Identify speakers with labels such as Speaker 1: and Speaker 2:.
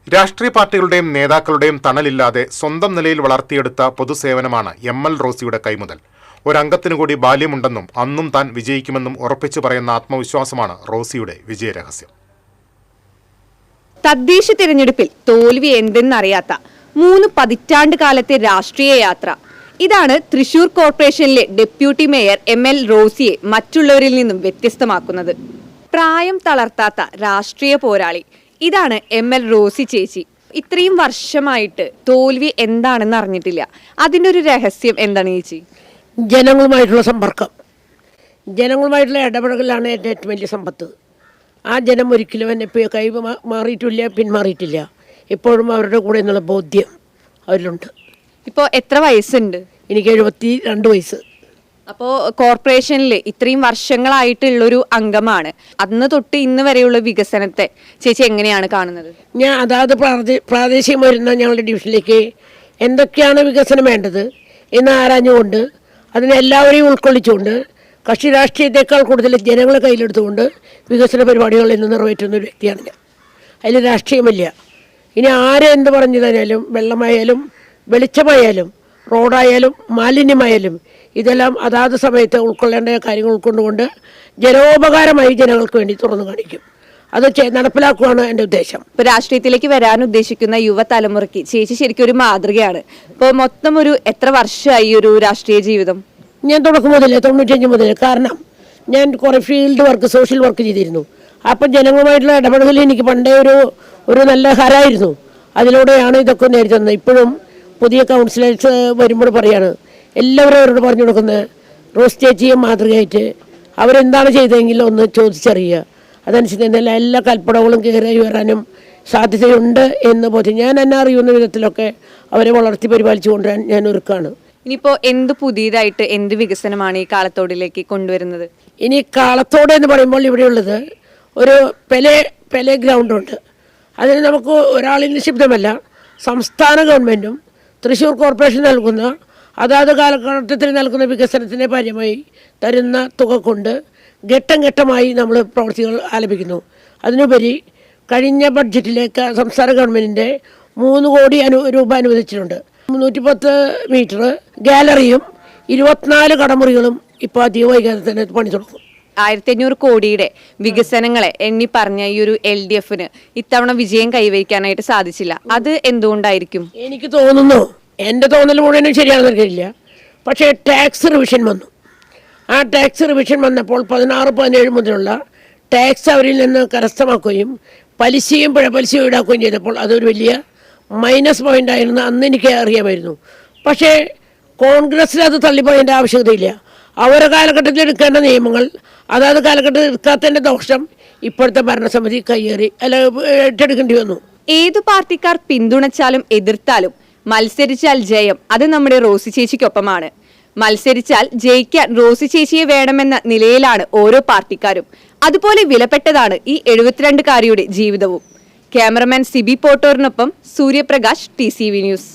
Speaker 1: രാഷ്ട്രീയ പാർട്ടികളുടെയും നേതാക്കളുടെയും തണലില്ലാതെ സ്വന്തം നിലയിൽ വളർത്തിയെടുത്ത പൊതുസേവനമാണ് എം.എൽ. റോസിയുടെ കൈമുതൽ. ഒരംഗത്തിനു കൂടി ബാല്യമുണ്ടെന്നും അന്നും താൻ വിജയിക്കുമെന്നും ഉറപ്പിച്ചു പറയുന്ന ആത്മവിശ്വാസമാണ് റോസിയുടെ വിജയരഹസ്യം.
Speaker 2: തദ്ദേശ തിരഞ്ഞെടുപ്പിൽ തോൽവി എന്തെന്നറിയാത്ത 3 പതിറ്റാണ്ട് കാലത്തെ രാഷ്ട്രീയ യാത്ര. ഇതാണ് തൃശൂർ കോർപ്പറേഷനിലെ ഡെപ്യൂട്ടി മേയർ എം.എൽ. റോസിയെ മറ്റുള്ളവരിൽ നിന്നും വ്യത്യസ്തമാക്കുന്നത്. പ്രായം തളർത്താത്ത രാഷ്ട്രീയ പോരാളി. ഇതാണ് എം.എൽ. റോസി ചേച്ചി. ഇത്രയും വർഷമായിട്ട് തോൽവി എന്താണെന്ന് അറിഞ്ഞിട്ടില്ല. അതിൻ്റെ ഒരു രഹസ്യം എന്താണ് ചേച്ചി?
Speaker 3: ജനങ്ങളുമായിട്ടുള്ള സമ്പർക്കം, ജനങ്ങളുമായിട്ടുള്ള ഇടപെടലാണ് എൻ്റെ ഏറ്റവും വലിയ സമ്പത്ത്. ആ ജനം ഒരിക്കലും എന്നെ കൈ മാറിയിട്ടില്ല, പിന്മാറിയിട്ടില്ല. ഇപ്പോഴും അവരുടെ കൂടെ എന്നുള്ള ബോധ്യം അവരിലുണ്ട്.
Speaker 2: ഇപ്പോൾ എത്ര വയസ്സുണ്ട്?
Speaker 3: എനിക്ക് 72 വയസ്സ്.
Speaker 2: അപ്പോൾ കോർപ്പറേഷനിൽ ഇത്രയും വർഷങ്ങളായിട്ടുള്ളൊരു അംഗമാണ്. അന്ന് തൊട്ട് ഇന്ന് വരെയുള്ള വികസനത്തെ ചേച്ചി എങ്ങനെയാണ് കാണുന്നത്?
Speaker 3: ഞാൻ അതായത് പ്രാദേശികം വരുന്ന ഞങ്ങളുടെ ഡിവിഷനിലേക്ക് എന്തൊക്കെയാണ് വികസനം വേണ്ടത് എന്ന് ആരാഞ്ഞുകൊണ്ട് അതിനെല്ലാവരെയും ഉൾക്കൊള്ളിച്ചുകൊണ്ട് കക്ഷി രാഷ്ട്രീയത്തെക്കാൾ കൂടുതൽ ജനങ്ങളെ കയ്യിലെടുത്തുകൊണ്ട് വികസന പരിപാടികൾ എന്ന് നിറവേറ്റുന്ന ഒരു വ്യക്തിയാണ് ഞാൻ. അതിൽ രാഷ്ട്രീയമില്ല. ഇനി ആരെന്ത് പറഞ്ഞു തന്നാലും, വെള്ളമായാലും വെളിച്ചമായാലും റോഡായാലും മാലിന്യമായാലും ഇതെല്ലാം അതാത് സമയത്ത് ഉൾക്കൊള്ളേണ്ട കാര്യങ്ങൾ ഉൾക്കൊണ്ടുകൊണ്ട് ജനോപകാരമായി ജനങ്ങൾക്ക് വേണ്ടി തുറന്നു കാണിക്കും. അത് നടപ്പിലാക്കുകയാണ് എൻ്റെ ഉദ്ദേശം.
Speaker 2: ഇപ്പോൾ രാഷ്ട്രീയത്തിലേക്ക് വരാൻ ഉദ്ദേശിക്കുന്ന യുവതലമുറയ്ക്ക് ചേച്ചി ശരിക്കും ഒരു മാതൃകയാണ്. ഇപ്പോൾ മൊത്തം ഒരു എത്ര വർഷമായി ഒരു രാഷ്ട്രീയ ജീവിതം?
Speaker 3: ഞാൻ തുടക്കം മുതലേ 95 മുതൽ. കാരണം ഞാൻ കുറേ ഫീൽഡ് വർക്ക്, സോഷ്യൽ വർക്ക് ചെയ്തിരുന്നു. അപ്പം ജനങ്ങളുമായിട്ടുള്ള ഇടപെടലിൽ എനിക്ക് പണ്ടേ ഒരു നല്ല ഹരായിരുന്നു. അതിലൂടെയാണ് ഇതൊക്കെ നേരിടുന്നത്. ഇപ്പോഴും പുതിയ കൗൺസിലേഴ്സ് വരുമ്പോൾ പറയാണ്, എല്ലാവരും അവരോട് പറഞ്ഞു കൊടുക്കുന്നത് റോസ് ചേച്ചിയെ മാതൃകയായിട്ട് അവരെന്താണ് ചെയ്തതെങ്കിൽ ഒന്ന് ചോദിച്ചറിയുക. അതനുസരിച്ച് എല്ലാ കൽപ്പടകളും കയറി വരാനും സാധ്യതയുണ്ട് എന്ന് ബോധ്യം. ഞാൻ എന്നെ അറിയുന്ന വിധത്തിലൊക്കെ അവരെ വളർത്തി പരിപാലിച്ചു കൊണ്ടുവരാൻ ഞാൻ ഒരുക്കാണ്.
Speaker 2: ഇനിയിപ്പോൾ എന്ത് പുതിയതായിട്ട് എന്ത് വികസനമാണ് ഈ കാളത്തോടിലേക്ക് കൊണ്ടുവരുന്നത്?
Speaker 3: ഇനി കാളത്തോട് എന്ന് പറയുമ്പോൾ ഇവിടെയുള്ളത് ഒരു പെലെ ഗ്രൗണ്ടുണ്ട്. അതിന് നമുക്ക് ഒരാളിൽ നിക്ഷിപ്തമല്ല, സംസ്ഥാന ഗവൺമെൻറ്റും തൃശ്ശൂർ കോർപ്പറേഷൻ നൽകുന്ന അതാത് കാലഘട്ടത്തിൽ നൽകുന്ന വികസനത്തിൻ്റെ കാര്യമായി തരുന്ന തുക കൊണ്ട് ഘട്ടം ഘട്ടമായി നമ്മൾ പ്രവൃത്തികൾ ആരംഭിക്കുന്നു. അതിനുപരി കഴിഞ്ഞ ബഡ്ജറ്റിലേക്ക് സംസ്ഥാന ഗവൺമെൻറ്റിൻ്റെ 3 കോടി രൂപ അനുവദിച്ചിട്ടുണ്ട്. 110 മീറ്റർ ഗാലറിയും 24 കടമുറികളും ഇപ്പോൾ അധികം വൈകാതെ തന്നെ പണി തുടങ്ങും.
Speaker 2: 1500 കോടിയുടെ വികസനങ്ങളെ എണ്ണി പറഞ്ഞ ഈ ഒരു LDFന് ഇത്തവണ വിജയം കൈവരിക്കാനായിട്ട് സാധിച്ചില്ല. അത് എന്തുകൊണ്ടായിരിക്കും?
Speaker 3: എനിക്ക് തോന്നുന്നു, എൻ്റെ തോന്നൽ മുഴുവനും ശരിയാണെന്ന് അറിയില്ല, പക്ഷേ ടാക്സ് റിവിഷൻ വന്നു. ആ ടാക്സ് റിവിഷൻ വന്നപ്പോൾ 16-17 മുതലുള്ള ടാക്സ് അവരിൽ നിന്ന് കരസ്ഥമാക്കുകയും പലിശയും പിഴപലിശയും ഈടാക്കുകയും ചെയ്തപ്പോൾ അതൊരു വലിയ മൈനസ് പോയിന്റ് ആയിരുന്നു. അന്ന് എനിക്ക് അറിയാമായിരുന്നു. പക്ഷേ കോൺഗ്രസ്സിൽ അത് തള്ളിപ്പോയതിൻ്റെ ആവശ്യകതയില്ല. അവരുടെ കാലഘട്ടത്തിൽ എടുക്കേണ്ട നിയമങ്ങൾ അതാത് കാലഘട്ടത്തിൽ എടുക്കാത്തതിൻ്റെ ദോഷം ഇപ്പോഴത്തെ ഭരണസമിതി ഏറ്റെടുക്കേണ്ടി വന്നു.
Speaker 2: ഏതു പാർട്ടിക്കാർ പിന്തുണച്ചാലും എതിർത്താലും മത്സരിച്ചാൽ ജയം അത് നമ്മുടെ റോസി ചേച്ചിക്കൊപ്പമാണ്. മത്സരിച്ചാൽ ജയിക്കാൻ റോസി ചേച്ചിയെ വേണമെന്ന നിലയിലാണ് ഓരോ പാർട്ടിക്കാരും. അതുപോലെ വിലപ്പെട്ടതാണ് ഈ 72-കാരിയുടെ ജീവിതവും. ക്യാമറമാൻ സിബി പോട്ടോറിനൊപ്പം സൂര്യപ്രകാശ്, TCV ന്യൂസ്.